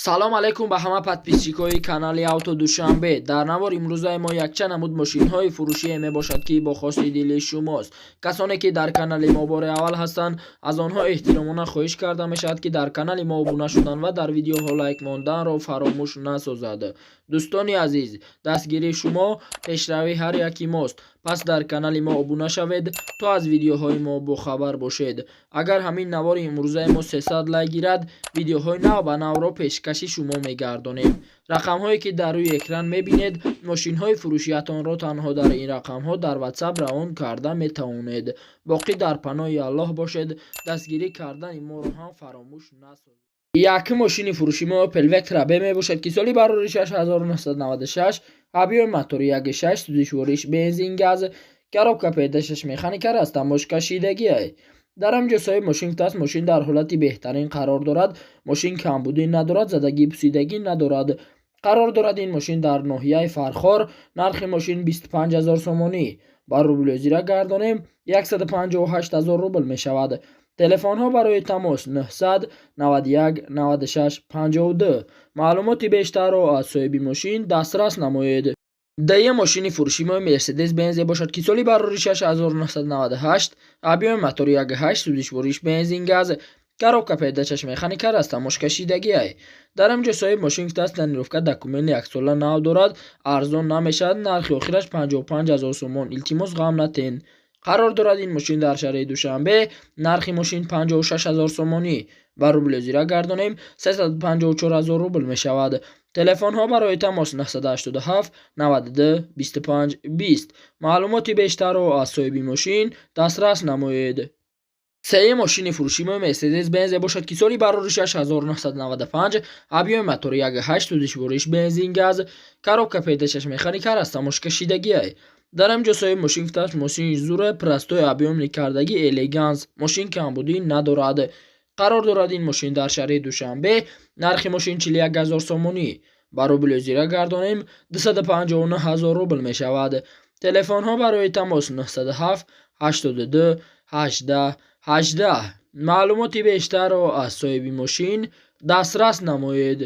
салом алайкум ба ҳама подписчикои канали Автодушанбе. дар навори имрӯзаи мо якчанд намуд мошинҳои фурӯшие мебошад ки бо хости дили шумост. касоне ки дар канали мо бори аввал ҳастанд, аз онҳо эҳтиромона хоҳиш карда мешавад ки дар канали мо обуна шудан ва дар видеоҳо лайк монданро фаромӯш насозад. дӯстони азиз, дастгирии шумо пешравии ҳар яки мост. пас дар канали мо обуна шавед то аз видеоҳои мо бохабар бошед. агар ҳамин навори имрӯзаи мо 300 лайк гирад, видеоҳои нав ба навро пешкаши шумо мегардонем. рақамҳое ки дар рӯи экран мебинед, мошинҳои фурӯшиятонро танҳо дар ин рақамҳо дар WhatsApp равон карда метавонед. боқӣ дар паноҳи Аллоҳ бошед. дастгирӣ кардани моро ҳам фаромӯш насозед. Якум мошини фурӯши мо Opel Vectra B мебошад ки соли барори 6996, объёми мотори 1.6, сӯзишвориш бензин газ, коробка педашаш механика аст, тамош кашидагӣ. дар ҳамҷо соҳиб мошин гуфтааст мошин дар ҳолати беҳтарин қарор дорад. мошин камбудӣ надорад, задагӣ пусидагӣ надорад. қарор дорад ин мошин дар ноҳияи Фархор. нархи мошин 25000 сомонӣ. ба рублёзира гардонем 158000 рубл мешавад. телефонҳо барои тамос 900 91 96 52. маълумоти бештарро аз соҳиби мошин дастрас намоед. дае мошини фурӯши мо Mercedes Benz бошад ки соли барори 6998, объёми мотори 1.8, сӯзишвориш бензин газ, коробка педачаш механика аст, тамош кашидагӣ. дар ҳамҷо соҳиб мошин гуфтааст тонировка документи яксола нав дорад, арзон намешавад, нархи охираш 55000 сомон. илтимос ғам натен. қарор дорад ин мошин дар шаҳри Душанбе. нархи мошин 56000 сомонӣ. ба рублёзира гардонем 354000 рубл мешавад. телефонҳо барои тамос 987 92 25 20. маълумоти бештарро аз соҳиби мошин дастрас намоед. сеюм мошини фурӯши мо Mercedes Benz бошад ки соли барори 6995, объёми мотори 1.8, сӯзишвориш бензин газ, коробка педашаш механика аст, тамош кашидагӣ. дар ҳамҷо соҳиб мошин гуфтааст мошини зур простои объёми кардагӣ элеганс. мошин камбудӣ надорад. қарор дорад ин мошин дар шаҳри Душанбе. нархи мошин 41000 сомонӣ. ба рублёзира гардонем 259000 рубл мешавад. телефонҳо барои тамос 907 82 18 18. маълумоти бештарро аз соҳиби мошин дастрас намоед.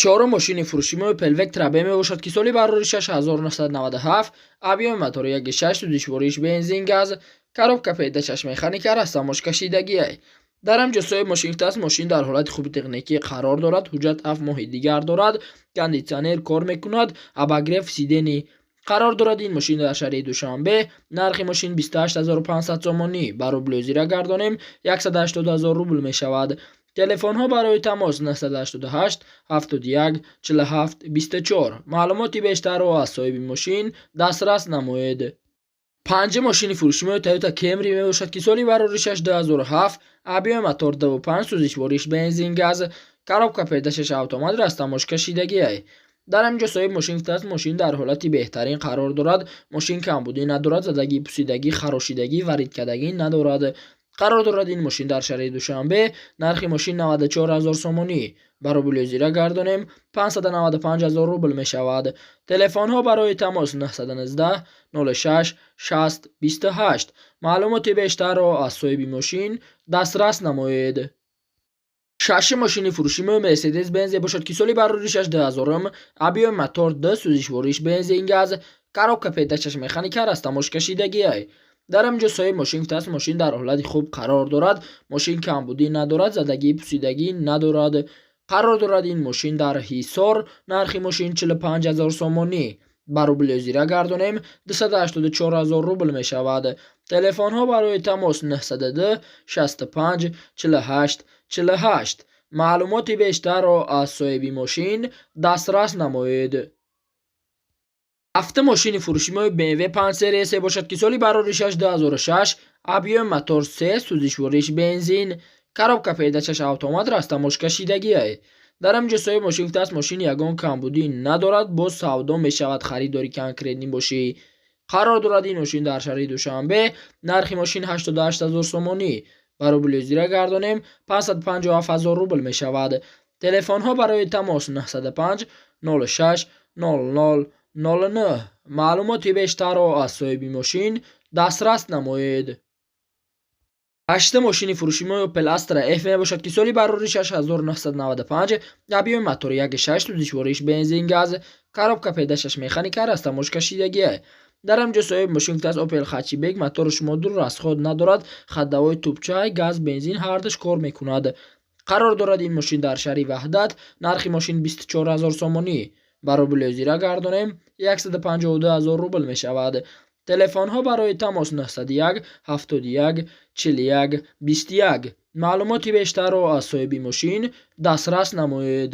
чорум мошини фурӯши мо Opel Vectra B мебошад ки соли барори 6997, объёми мотори 1.6, сӯзишвориш бензин газ, коробка педашаш механика аст, тамош кашидагӣ. дар ҳамҷо соҳиб мошин гуфтааст мошин дар ҳолати хуби техникӣ қарор дорад, ҳуҷҷат 7 моҳи дигар дорад, кондитсионер кор мекунад, абагреф сидени. қарор дорад ин мошин дар шаҳри Душанбе. нархи мошин 28500 сомонӣ. ба рублёзира гардонем 180000 рубл мешавад. телефонҳо барои тамос 988 71 47 24. маълумоти бештарро аз соҳиби мошин дастрас намоед. панҷум мошини фурӯши мо Toyota Camry мебошад ки соли барори 6 2007, объёми мотор 2.5, сӯзишвориш бензин газ, коробка педашаш автомат аст, тамош кашидагӣ. дар ҳамҷо соҳиб мошин гуфтааст мошин дар ҳолати беҳтарин қарор дорад. мошин камбудӣ надорад, задагӣ пусидагӣ, харошидагӣ, варидкадагӣ надорад. қарор дорад ин мошин дар шаҳри Душанбе. нархи мошин 94000 сомонӣ. ба рублёзира гардонем 595000 рубл мешавад. телефонҳо барои тамос 919 06 60 28. маълумоти бештарро аз соҳиби мошин дастрас намоед. шашум мошини фурӯши мо Mercedes Benz бошад ки соли барори 6 2000, объёми мотор 2, сӯзишвориш бензин газ, коробка педашаш механика аст, тамош кашидагӣ. дар ҳамҷо соҳиб мошин гуфтааст мошин дар ҳолати хуб қарор дорад. мошин камбудӣ надорад, задагӣ пусидагӣ надорад. қарор дорад ин мошин дар Ҳисор. нархи мошин 45000 сомонӣ. ба рублёзира гардонем 284000 рубл мешавад. телефонҳо барои тамос 902 65 48 48. маълумоти бештарро аз соҳиби мошин дастрас намоед. ҳафтум мошини фурӯши мо BMW 5 серия се бошад ки соли барори 6 2006, объёми мотор 3, сӯзишвориш бензин, коробка педашаш автомат аст, тамош кашидагӣ. дар ҳамҷо соҳиб мошин гуфтааст мошин ягон камбудӣ надорад, боз савдо мешавад харидори конкретни бошӣ. қарор дорад ин мошин дар шаҳри Душанбе. нархи мошин 88000 сомонӣ. ба рублёзира гардонем 557000 рубл мешавад. телефонҳо барои тамос 905 06 00 09. маълумоти бештарро аз соҳиби мошин дастрас намоед. 8 ماشین فروشی اوپل استرا اف مебошад ки соли барори 6995 ҳабиёи мотори 1.6 душвориш бензин газ коробка педашаш механика растамош кашидагия. дар ҳамҷо соҳиби мошин гуфтааст опел хачибек мотори шумо ду расход надорад, хаддавои тӯбчаи газ бензин ҳардаш кор мекунад. қарор дорад ин мошин дар шаҳри ваҳдат, нархи мошин 24 000 сомонӣ. барои билёзира гардонем 152 000 рубл мешавад. телефонҳо барои тамос 901 71 41 21. маълумоти бештарро аз соҳиби мошин дастрас намоед.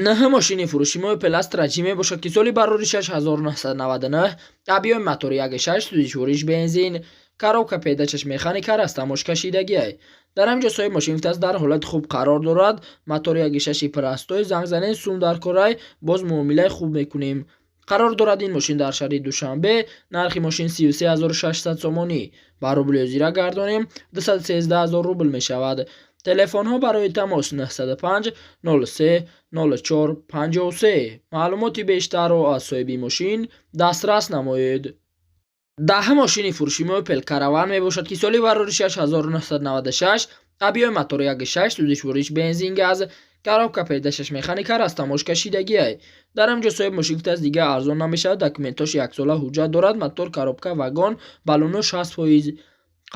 наҳ мошини фурӯши опел астра ҷӣ мебошад ки соли барори 6999 ҳабиёи мотори 1.6 душвориш бензин коробка педачаш механика растамош кашидагия. дар ҳамҷо соҳиби мошин гуфтааст дар ҳолати хуб қарор дорад, мотори 1.6 простои занг занед сум дар корай, боз муомилаи хуб мекунем. қарор дорад ин мошин дар шаҳри душанбе, нархи мошин 33 600 сомонӣ. барои билёзира гардонем 213 000 рубл мешавад. телефонҳо барои тамос 905 03 04 53. маълумоти бештарро аз соҳиби мошин дастрас намоед. даҳ мошини фурӯши опел караван мебошад ки соли барори 6996 ҳабиёи мотори 1.6 душвориш бензин газ коробка педашаш механика растамош кашидагия. дар ҳамҷо соҳиби мошин гуфтааст дигар арзон намешавад, документош яксола ҳуҷҷат дорад, мотор коробка вагон балоно 60%.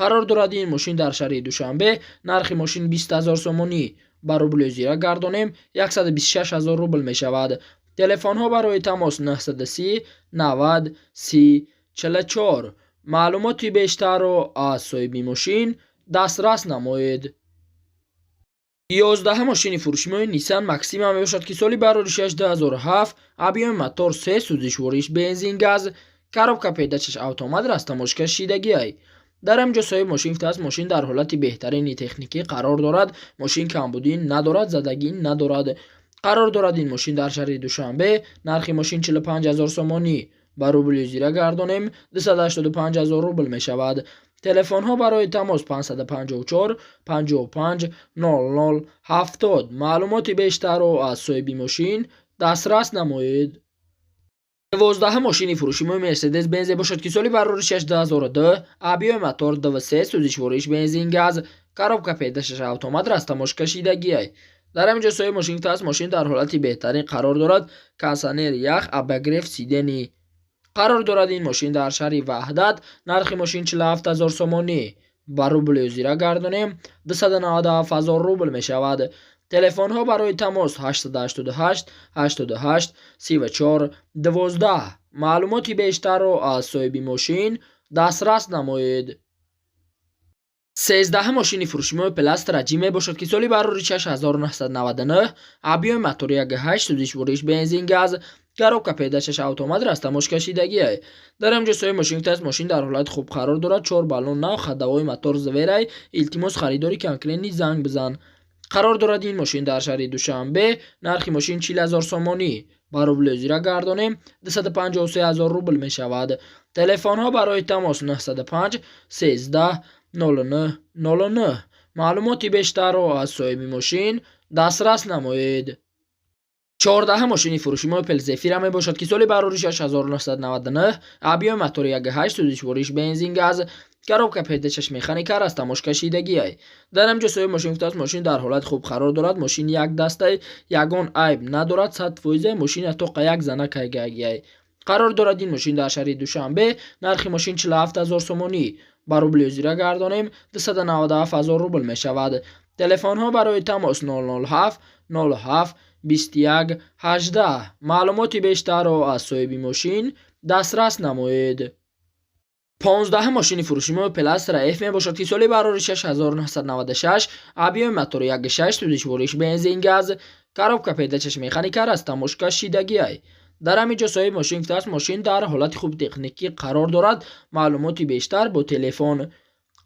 қарор дорад ин мошин дар шаҳри душанбе, нархи мошин 20 000 сомонӣ. барои билёзира гардонем 126 000 рубл мешавад. телефонҳо барои тамос 930 90 30 44. маълумоти бештарро аз соҳиби мошин дастрас намоед. 11 мошини фурӯшимои Nissan Maxima мебошад ки соли барори 6 2007 ҳабиёи мотор 3 сӯзишвориш бензин газ коробка педачаш автомат растамош кашидагия. дар ҳамҷо соҳиби мошин гуфтааст мошин дар ҳолати беҳтарини техникӣ қарор дорад, мошин камбудӣ надорад, задагӣ надорад. қарор дорад ин мошин дар шаҳри душанбе, нархи мошин 45 000 сомонӣ. барои билёзира гардонем 285 000 рубл мешавад. телефонҳо барои тамос 554 55 00 70. маълумоти бештарро аз соҳиби мошин дастрас намоед. 12 мошини фурӯшимои Mercedes Benz бошад ки соли барори 6 2002 ҳабиёи мотор 2.3 сӯзишвориш бензин газ коробка педашаш автомат растамош кашидагия. дар ҳамҷо соҳиби мошин гуфтааст мошин дар ҳолати беҳтарин қарор дорад, кондитсионери ях обогрев сидени. қарор дорад ин мошин дар шаҳри ваҳдат, нархи мошин 47 000 сомонӣ. барои билёзира гардонем 297 000 рубл мешавад. телефонҳо барои тамос 888 88 34 12. маълумоти бештарро аз соҳиби мошин дастрас намоед. 13 мошини фурӯшимои Opel Astra J мебошад ки соли барори 6999 ҳабиёи мотори 1.8 душвориш бензин газ коробка педашаш автомат растамош кашидагия. дар ҳамҷо соҳиби мошин гуфтааст мошин дар ҳолати хуб қарор дорад, 4 баллон нав, хаддавои мотор заверай, илтимос харидори конкурентӣ занг бизан. қарор дорад ин мошин дар шаҳри душанбе, нархи мошин 40 000 сомонӣ. барои билёзира гардонем 253 000 рубл мешавад. телефонҳо барои тамос 905 13 09 09. маълумоти бештарро аз соҳиби мошин дастрас намоед. 14 мошини фурӯшимои Opel Zafira мебошад ки соли барори 6999 ҳабиёи мотори 1.8 душвориш бензин газ коробка педашаш механика растамош кашидагия. дар ҳамҷо соҳиби мошин гуфтааст мошин дар ҳолати хуб қарор дорад, мошин як дастай, ягон айб надорад, 100% мошин ҳатто қаяк зана кайгагия. қарор дорад ин мошин дар шаҳри душанбе, нархи мошин 47 000 сомонӣ. барои билёзира гардонем 297 000 рубл мешавад. телефонҳо барои тамос 007 07 21 18. маълумоти бештарро аз соҳиби мошин дастрас намоед. 15 мошини фурӯшимои Opel Astra F мебошад ки соли барори 6996 ҳабиёи мотори 1.6 душвориш бензин газ коробка педашаш механика растамош кашидагия. дар ҳамин ҷо соҳиби мошин гуфтааст мошин дар ҳолати хуб техникӣ қарор дорад, маълумоти бештар бо телефон.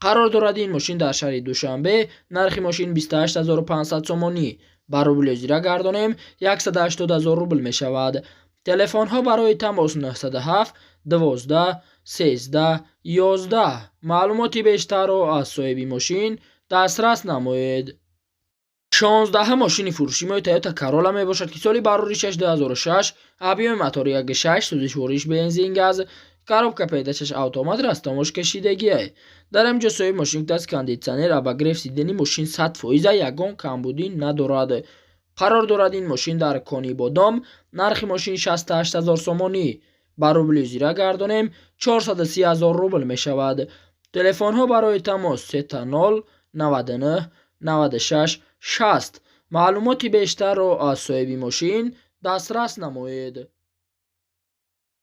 қарор дорад ин мошин дар шаҳри душанбе, нархи мошин 28 500 сомонӣ. барои билёзира гардонем 180 000 рубл мешавад. телефонҳо барои тамос 907 12 13 11. маълумоти бештарро аз соҳиби мошин дастрас намоед. 16 мошини фурӯшимои Toyota Corolla мебошад ки соли барори 6 2006 ҳабиёи мотори 1.6 душвориш бензин газ коробка передачаш автомат растамош кашидагие. дар ҳамҷо соҳиби мошин гуфтааст кондитсионер абагрев сидани мошин 100% ягон камбудӣ надорад. қарор дорад ин мошин дар Конибодом нархи мошин 68 000 сомонӣ ба рубли зира гардонем 430 000 рубл мешавад. телефонҳо барои тамос 30 99 96 60. маълумоти бештарро аз соҳиби мошин дастрас намоед.